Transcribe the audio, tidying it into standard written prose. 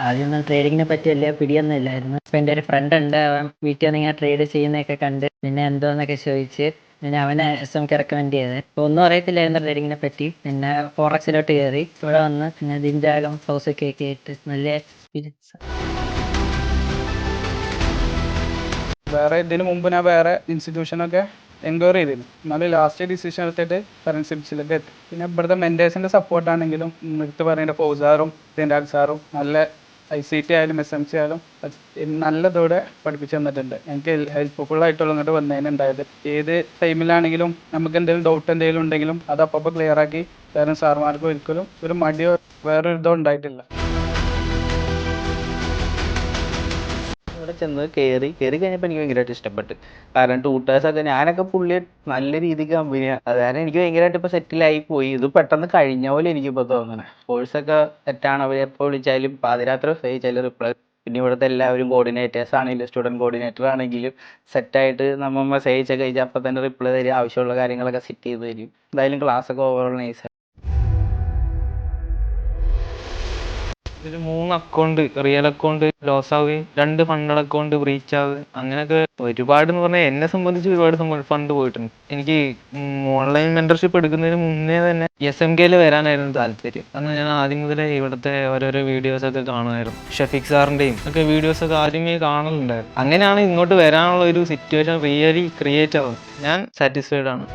ആദ്യമൊന്നും ട്രേഡിങ്ങിനെ പറ്റി വലിയ പിടിയൊന്നും ഇല്ലായിരുന്നു. അപ്പോൾ എൻ്റെ ഒരു ഫ്രണ്ട് ഉണ്ട്, അവൻ വീട്ടിൽ വന്ന് ഇങ്ങനെ ട്രേഡ് ചെയ്യുന്നതൊക്കെ കണ്ട് പിന്നെ എന്തോന്നൊക്കെ ചോദിച്ച് പിന്നെ അവനെ SMക്ക് റെക്കമെൻഡ് ചെയ്തത്. ഇപ്പോൾ ഒന്നും അറിയത്തില്ലായിരുന്നു ട്രേഡിങ്ങിനെ പറ്റി. പിന്നെ ഫോറക്സിലോട്ട് കയറി ഇവിടെ വന്ന് പിന്നെ ദിൻജാഗം ഫ്ലോസൊക്കെ ആയിട്ട് നല്ല എക്സ്പീരിയൻസ്. ഇതിന് മുമ്പ് ഞാൻ വേറെ ഇൻസ്റ്റിറ്റ്യൂഷനൊക്കെ എൻക്വയറി ചെയ്തിരുന്നു. എന്നാലും ലാസ്റ്റ് ഡിസിഷൻ എടുത്തിട്ട് കറൻറ്റ് സിംസിലൊക്കെ എത്തി. പിന്നെ ഇവിടുത്തെ മെൻറ്റേഴ്സിൻ്റെ സപ്പോർട്ടാണെങ്കിലും എടുത്ത് പറയേണ്ട ഫൗസാറും ദിൻരാഗ് സാറും നല്ല ICT ആയാലും SMC ആയാലും നല്ലതോടെ പഠിപ്പിച്ചു തന്നിട്ടുണ്ട്. എനിക്ക് ഹെൽപ്ഫുൾ ആയിട്ടുള്ള ഇങ്ങോട്ട് വന്നതിന് ഉണ്ടായത്. ഏത് ടൈമിലാണെങ്കിലും നമുക്ക് എന്തെങ്കിലും ഡൗട്ട് എന്തെങ്കിലും ഉണ്ടെങ്കിലും അത് അപ്പോൾ ക്ലിയർ ആക്കി തരാൻ സാറുമാർക്ക് ഒരിക്കലും ഒരു മടിയോ വേറൊരു ഇതോ ഉണ്ടായിട്ടില്ല. ഇവിടെ ചെന്ന് കയറി കഴിഞ്ഞപ്പോൾ എനിക്ക് ഭയങ്കരമായിട്ട് ഇഷ്ടപ്പെട്ടു. കാരണം ട്യൂട്ടേഴ്സൊക്കെ ഞാനൊക്കെ പുള്ളിയെ നല്ല രീതിക്ക് കമ്പനിയാണ്. അത് കാരണം എനിക്ക് ഭയങ്കരമായിട്ട് ഇപ്പോൾ സെറ്റിലായി പോയി. ഇത് പെട്ടെന്ന് കഴിഞ്ഞ പോലെ എനിക്കിപ്പോൾ തോന്നണേ. കോഴ്സൊക്കെ സെറ്റാണ്. അവർ എപ്പോൾ വിളിച്ചാലും പാതിരാത്രി മെസ്സേജ് റിപ്ലൈ. പിന്നെ ഇവിടുത്തെ എല്ലാവരും കോർഡിനേറ്റേഴ്സ് ആണെങ്കിലും സ്റ്റുഡൻറ്റ് കോർഡിനേറ്റർ ആണെങ്കിലും സെറ്റായിട്ട് നമ്മൾ മെസ്സേജ് ഒക്കെ അയച്ചാൽ അപ്പം തന്നെ റിപ്ലൈ തരും. ആവശ്യമുള്ള കാര്യങ്ങളൊക്കെ സെറ്റ് ചെയ്ത് തരും. എന്തായാലും ക്ലാസ്സൊക്കെ ഓവറോൾ നൈസ്. ഒരു 3 അക്കൗണ്ട് റിയൽ അക്കൗണ്ട് ലോസ് ആവുകയും 2 ഫണ്ട് അക്കൗണ്ട് ബ്രീച്ച് ആവുക, അങ്ങനെയൊക്കെ ഒരുപാട് എന്ന് പറഞ്ഞാൽ എന്നെ സംബന്ധിച്ച് ഒരുപാട് ഫണ്ട് പോയിട്ടുണ്ട്. എനിക്ക് ഓൺലൈൻ മെന്റർഷിപ്പ് എടുക്കുന്നതിന് മുന്നേ തന്നെ SMKയിൽ വരാനായിരുന്നു താല്പര്യം. കാരണം ഞാൻ ആദ്യം മുതലേ ഇവിടുത്തെ ഓരോരോ വീഡിയോസൊക്കെ കാണുമായിരുന്നു. ഷഫീഖ് സാറിൻ്റെയും ഒക്കെ വീഡിയോസൊക്കെ ആദ്യമേ കാണലുണ്ടായിരുന്നു. അങ്ങനെയാണ് ഇങ്ങോട്ട് വരാനുള്ള ഒരു സിറ്റുവേഷൻ റിയലി ക്രിയേറ്റ് ആവുന്നത്. ഞാൻ സാറ്റിസ്ഫൈഡ് ആണ്.